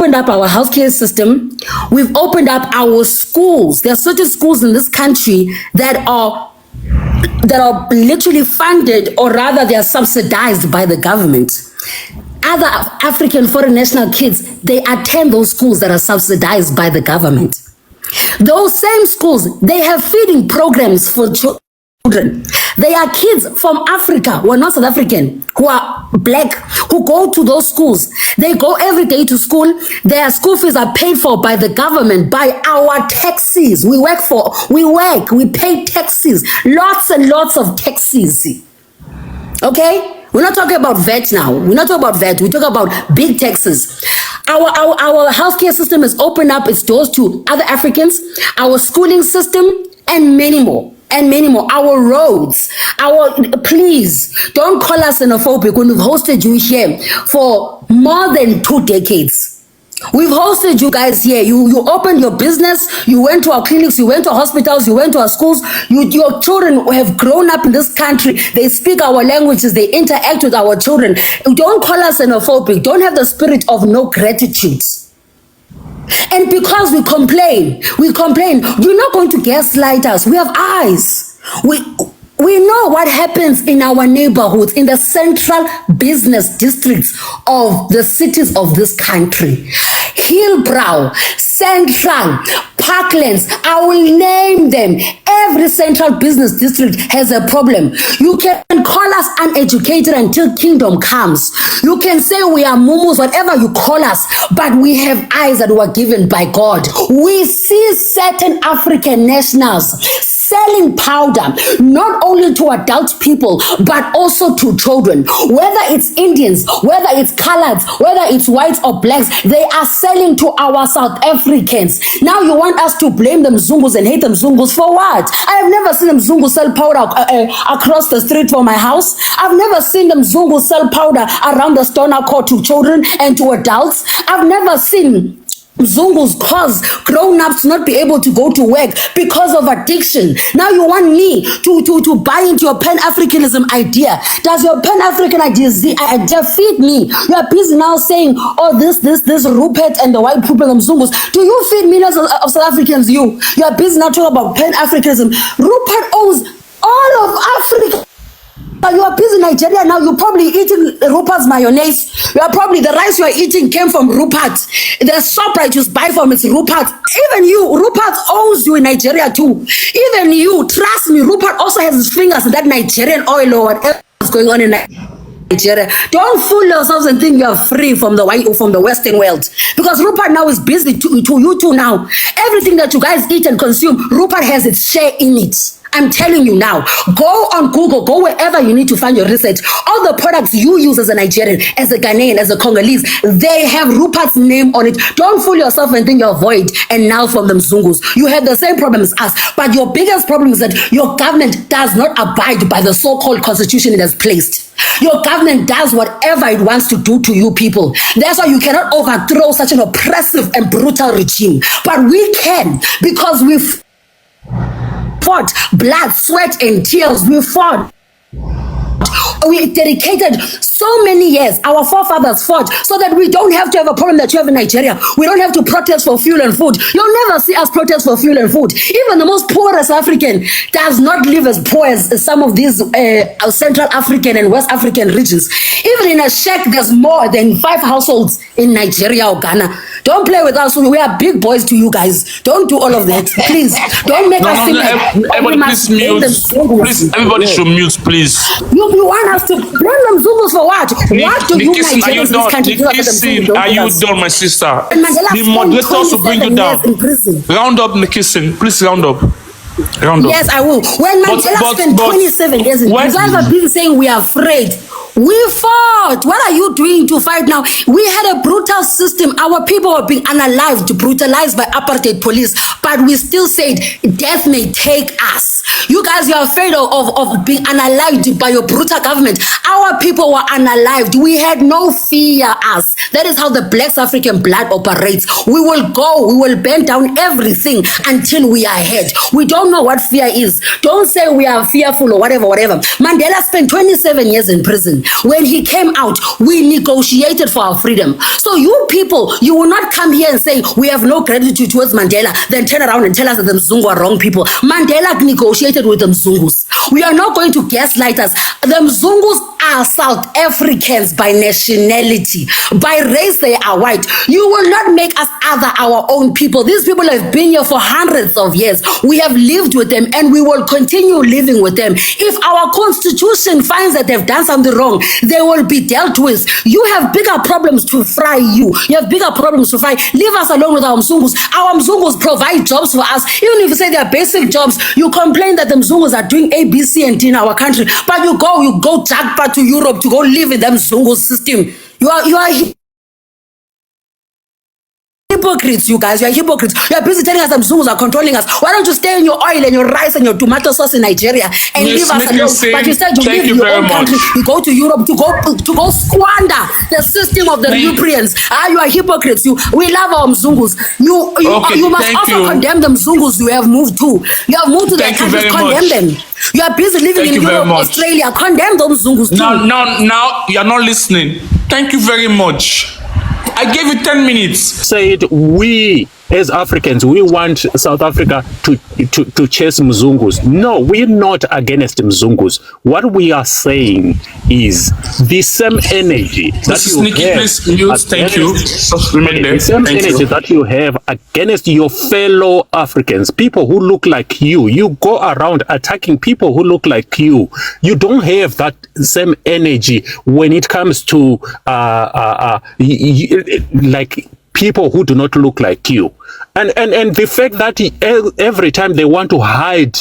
opened up our healthcare system. We've opened up our schools. There are certain schools in this country that are literally funded, or rather they are subsidized by the government. Other African foreign national kids, they attend those schools that are subsidized by the government. Those same schools, they have feeding programs for children. They are kids from Africa who are not South African, who are black, who go to those schools. They go every day to school. Their school fees are paid for by the government, by our taxes. We pay taxes, lots and lots of taxes. Okay? We're not talking about VAT now. We're not talking about VAT. We're talking about big taxes. Our healthcare system has opened up its doors to other Africans, our schooling system, and many more. Our roads, please don't call us xenophobic when we've hosted you here for more than 2 decades. We've hosted you guys here. You opened your business, you went to our clinics, you went to hospitals, you went to our schools. Your children have grown up in this country. They speak our languages, they interact with our children. Don't call us xenophobic. Don't have the spirit of no gratitude. And because we complain, you're not going to gaslight us. We have eyes. We know what happens in our neighborhoods, in the central business districts of the cities of this country. Hillbrow, Central, Parklands, I will name them. Every central business district has a problem. You can call us uneducated until kingdom comes. You can say we are mumus, whatever you call us, but we have eyes that were given by God. We see certain African nationals selling powder, not only to adult people, but also to children. Whether it's Indians, whether it's coloreds, whether it's whites or blacks, they are selling to our South Africans. Now you want us to blame them Zungus and hate them Zungus for what? I have never seen them Zungus sell powder across the street from my house. I've never seen them Zungus sell powder around the Stoner Court to children and to adults. I've never seen Zungus cause grown-ups not be able to go to work because of addiction. Now you want me to buy into your Pan-Africanism idea. Does your Pan-African idea feed me? You are busy now saying, oh, this Rupert and the white people and Zungus. Do you feed millions of South Africans? You are busy now talking about Pan-Africanism. Rupert owns all of Africa. You are busy in Nigeria now. You're probably eating Rupert's mayonnaise. You are probably, the rice you are eating came from Rupert. The soap I just buy from it's Rupert. Even you, Rupert owns you in Nigeria too. Even you, trust me, Rupert also has his fingers in that Nigerian oil or whatever is going on in Nigeria. Don't fool yourselves and think you are free from the white or from the Western world. Because Rupert now is busy to you too now. Everything that you guys eat and consume, Rupert has its share in it. I'm telling you now, go on Google, go wherever you need to find your research. All the products you use as a Nigerian, as a Ghanaian, as a Congolese, they have Rupert's name on it. Don't fool yourself and think you're void and now from them Zungus. You have the same problem as us, but your biggest problem is that your government does not abide by the so-called constitution it has placed. Your government does whatever it wants to do to you people. That's why you cannot overthrow such an oppressive and brutal regime. But we can, because we've fought blood, sweat, and tears. We fought. We dedicated so many years. Our forefathers fought so that we don't have to have a problem that you have in Nigeria. We don't have to protest for fuel and food. You'll never see us protest for fuel and food. Even the most poorest African does not live as poor as some of these Central African and West African regions. Even in a shack, there's more than 5 households in Nigeria or Ghana. Don't play with us. We are big boys to you guys. Don't do all of that. Please, don't make us feel like everybody please mute. Please, everybody should mute, please. You want us to blame them Zungus for what? What do you Nigerians in this country do about them Zungus? Are you done, my sister? The moderators will bring you down. Round up, Nikisin. Please round up. Yes, I will. When Mandela spent 27 years in prison, you guys are busy saying we are afraid. We fought. What are you doing to fight now? We had a brutal system. Our people were being unalived, brutalized by apartheid police. But but we still said death may take us. You guys, you're afraid of being unalived by your brutal government. Our people were unalived. We had no fear us. That is how the Black African blood operates. We will go, we will bend down everything until we are ahead. We don't know what fear is. Don't say we are fearful or whatever. Mandela spent 27 years in prison. When he came out, we negotiated for our freedom. So you people, you will not come here and say we have no gratitude towards Mandela, then turn around and tell us that the Mzungu are wrong people. Mandela negotiated with the Mzungus. We are not going to gaslight us. The Mzungus are South Africans by nationality. By race, they are white. You will not make us other our own people. These people have been here for hundreds of years. We have lived with them and we will continue living with them. If our constitution finds that they've done something wrong, they will be dealt with. You have bigger problems to fry you. You have bigger problems to fry. Leave us alone with our Mzungus. Our Mzungus provide jobs for us. Even if you say they are basic jobs, you complain that the Mzungus are doing A, B, C, and D in our country. But you go jackpot to Europe to go live in them Mzungu system. You are hypocrites, you guys. You are hypocrites. You are busy telling us that Mzungus are controlling us. Why don't you stay in your oil and your rice and your tomato sauce in Nigeria and leave us alone? But instead you live in your own country. You go to Europe to go squander the system of the Europeans. You are hypocrites. We love our Mzungus. You must also condemn the Mzungus you have moved to. You have moved to their countries. Condemn them. You are busy living in Europe, Australia. Condemn those Mzungus too. Now you are not listening. Thank you very much. I gave you 10 minutes. Said we as Africans, we want South Africa to chase Mzungus. No, we're not against Mzungus. What we are saying is the same energy that you Nikki, have. please mute. Thank you. The same energy that you have against your fellow Africans, people who look like you. You go around attacking people who look like you. You don't have that same energy when it comes to like people who do not look like you. And the fact that every time they want to hide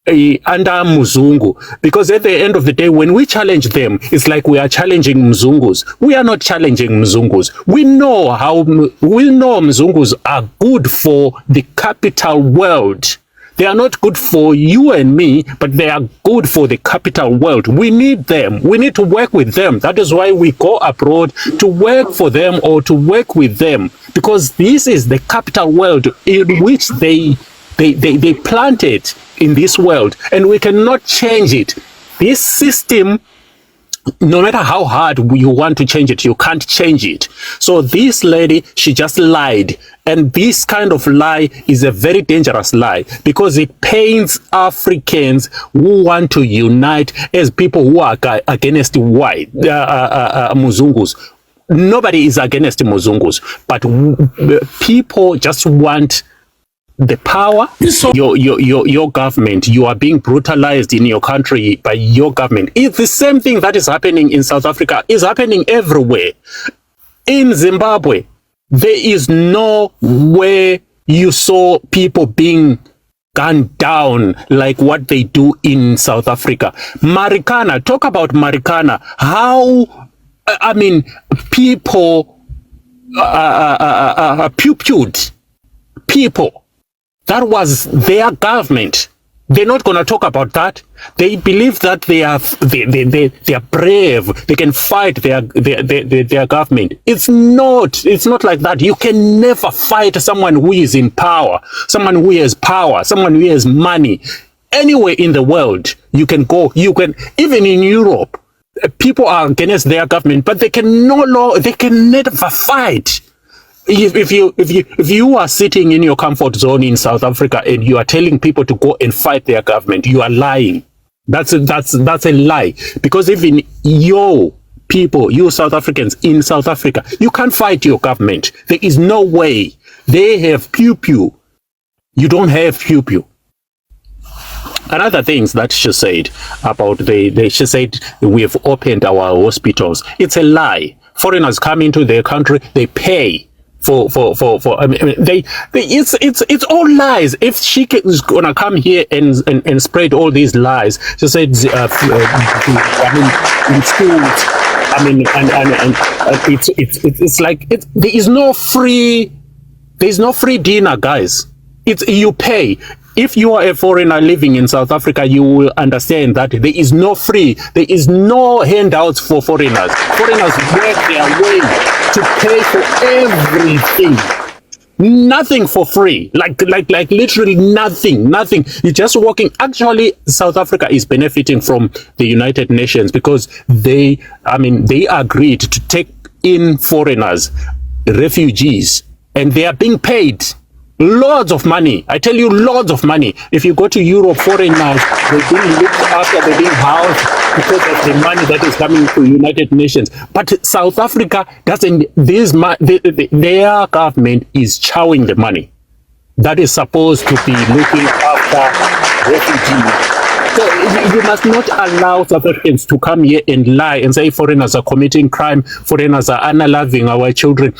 under Mzungu, because at the end of the day, when we challenge them, it's like we are challenging Mzungus. We are not challenging Mzungus. We know Mzungus are good for the capital world. They are not good for you and me, but they are good for the capital world. We need them. We need to work with them. That is why we go abroad to work for them or to work with them, because this is the capital world in which they planted in this world, and we cannot change it. This system, no matter how hard you want to change it, you can't change it. So this lady, she just lied. And this kind of lie is a very dangerous lie, because it paints Africans who want to unite as people who are against white Mzungus. Nobody is against Mzungus, but people just want the power. Your government, you are being brutalized in your country by your government. It's the same thing that is happening in South Africa, is happening everywhere. In Zimbabwe, there is no way you saw people being gunned down like what they do in South Africa. Marikana, talk about Marikana. How, I mean, people pupilled people. That was their government. They're not going to talk about that. They believe that they are brave. They can fight their government. It's not like that. You can never fight someone who is in power, someone who has power, someone who has money. Anywhere in the world, you can go. You can, even in Europe, people are against their government, but they can never fight. If you are sitting in your comfort zone in South Africa and you are telling people to go and fight their government, you are lying. That's a lie. Because even your people, you South Africans in South Africa, you can't fight your government. There is no way. They have pew-pew. You don't have pew-pew. Another things that she said about she said we have opened our hospitals. It's a lie. Foreigners come into their country, they pay. I mean, it's all lies. If she is gonna come here and spread all these lies, she said, I mean, in schools, I mean, and it's like there is no free dinner, guys. It's you pay. If you are a foreigner living in South Africa, you will understand that there is no free, there is no handouts for foreigners. Foreigners work their way to pay for everything. Nothing for free, like literally nothing. You're just working. Actually, South Africa is benefiting from the United Nations because they agreed to take in foreigners, refugees, and they are being paid loads of money. I tell you, loads of money. If you go to Europe, foreigners, they're being looked after, they're being housed because of the money that is coming to United Nations. But South Africa doesn't. Their government is chowing the money that is supposed to be looking after refugees. So you must not allow South Africans to come here and lie and say foreigners are committing crime, foreigners are unaliving our children.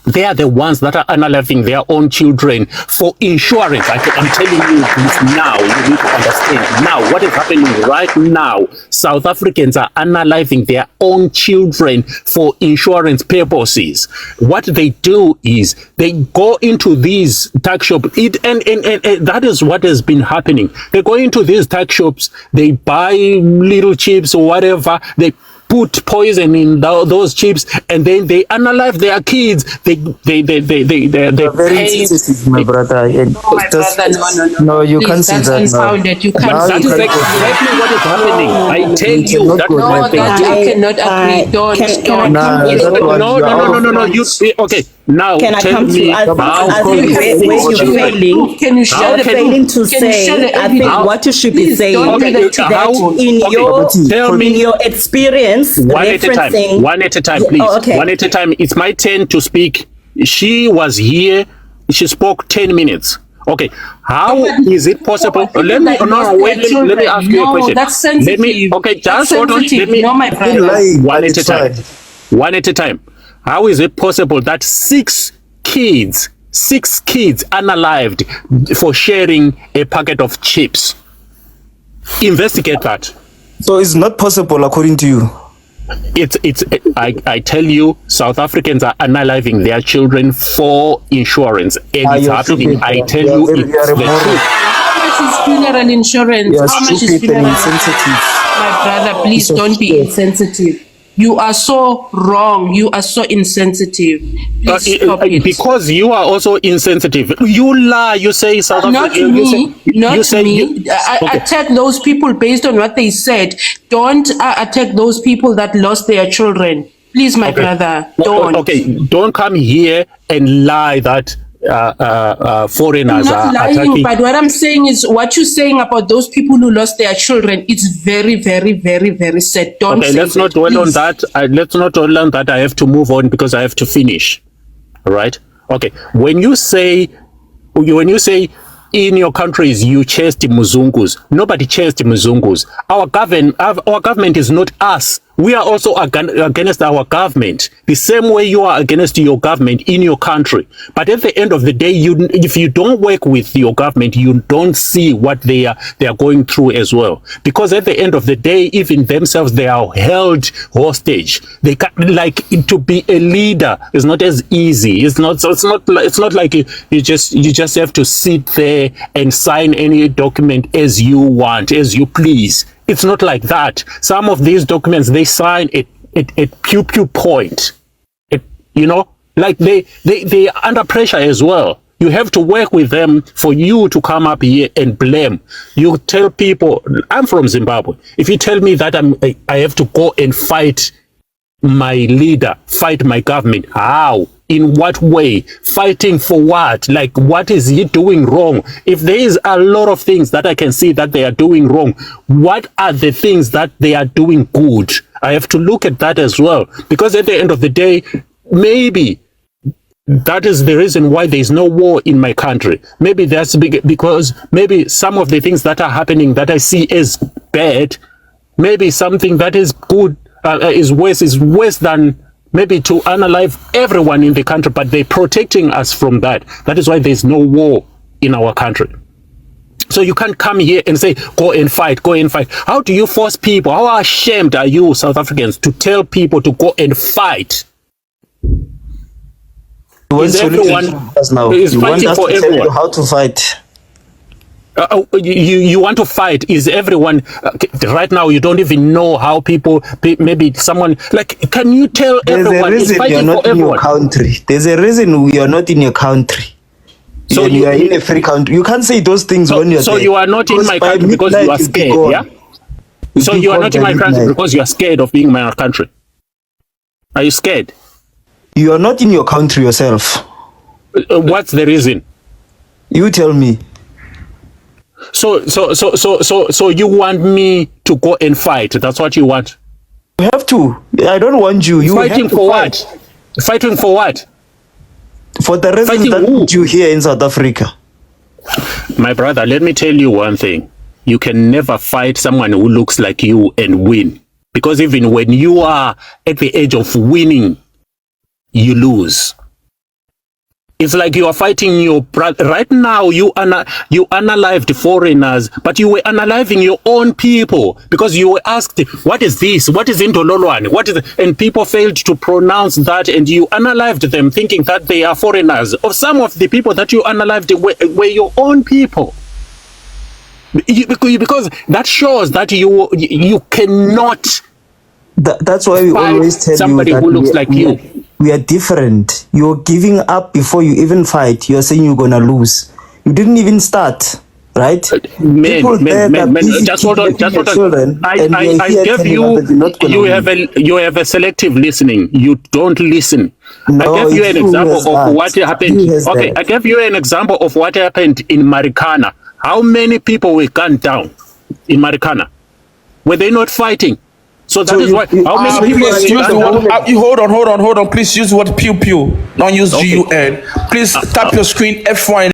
They are the ones that are unaliving their own children for insurance. I'm telling you this now. You need to understand now what is happening right now. South Africans are unaliving their own children for insurance purposes. What they do is they go into these tuck shops. And that is what has been happening. They go into these tuck shops. They buy little chips or whatever. They put poison in those chips, and then they unalive their kids. They're very sensitive, my brother. No, you can't say that now. You can't That is exactly what is happening. I tell you, that is what I cannot agree. No. You okay? Now can I tell come me to how where you're failing? Can you share You're failing to say. I think what you should be saying in your experience, one at a time, please. Oh, okay. One at a time. It's my turn to speak. She was here. She spoke 10 minutes. Okay, how is it possible? Let me ask you a question. That's sensitive. Just hold on. One at a time. How is it possible that six kids unalived for sharing a packet of chips? Investigate that. So it's not possible according to you. I tell you, South Africans are unaliving their children for insurance, and it's happening. Stupid. I tell you, it's the truth. How much is funeral insurance? How much is funeral insensitive? My brother, please don't be insensitive. You are so wrong. You are so insensitive. Please stop it. Because you are also insensitive. You lie. You say South Africa. Not me. Attack those people based on what they said. Don't attack those people that lost their children. Please, my brother, don't. Don't come here and lie that foreigners are lying, attacking. but what I'm saying is what you're saying about those people who lost their children, it's very, very, very, very sad. Don't say let's not dwell on that. Let's not dwell on that. I have to move on because I have to finish. All right. Okay. When you say in your countries you chased Muzungus, nobody chased Muzungus. Our government is not us. We are also against our government, the same way you are against your government in your country. But at the end of the day, if you don't work with your government, you don't see what they are going through as well. Because at the end of the day, even themselves, they are held hostage. They to be a leader is not as easy. It's not like you just have to sit there and sign any document as you want, as you please. It's not like that. Some of these documents, they sign at pew point. They are under pressure as well. You have to work with them for you to come up here and blame. You tell people, I'm from Zimbabwe. If you tell me that I have to go and fight my leader, fight my government, how? In what way? Fighting for what? Like, what is he doing wrong? If there is a lot of things that I can see that they are doing wrong, what are the things that they are doing good? I have to look at that as well. Because at the end of the day, maybe that is the reason why there is no war in my country. Maybe that's because maybe some of the things that are happening that I see as bad, maybe something that is good is worse than maybe to unalive everyone in the country, but they're protecting us from that. That is why there's no war in our country. So you can't come here and say, go and fight. How do you force people? How ashamed are you, South Africans, to tell people to go and fight? Is everyone is fighting for everyone? How to fight? You want to fight? Is everyone right now? You don't even know how people. Maybe someone like. Can you tell everyone is fighting for everyone? Country. There's a reason we are not in your country. So you are in a free country. You can't say those things when you're. So you are not in my country because you are scared. Yeah. So you are not in my country because you are scared of being in my country. Are you scared? You are not in your country yourself. What's the reason? You tell me. So you want me to go and fight? That's what you want? You have to. I don't want you. You fighting for what? Fighting for what? For the reason that put you here in South Africa. My brother, let me tell you one thing. You can never fight someone who looks like you and win. Because even when you are at the edge of winning, you lose. It's like you are fighting your brother. Right now, you unalived foreigners, but you were unaliving your own people because you were asked, what is this? What is Indololwane? What is it? And people failed to pronounce that, and you unalived them thinking that they are foreigners. Of some of the people that you unalived were your own people. Because that shows that you cannot. That's why we always tell somebody you that who looks like you. We are different. You're giving up before you even fight. You're saying you're gonna lose. You didn't even start, right? Man, just hold on. I gave you. You have a selective listening. You don't listen. No, I gave you an example of what happened. Okay, I gave you an example of what happened in Marikana. How many people were gunned down in Marikana? Were they not fighting? So that is why. How many people? Please use the word. Hold on. Please use the word pew pew. Don't use GUN. Please tap your screen F1.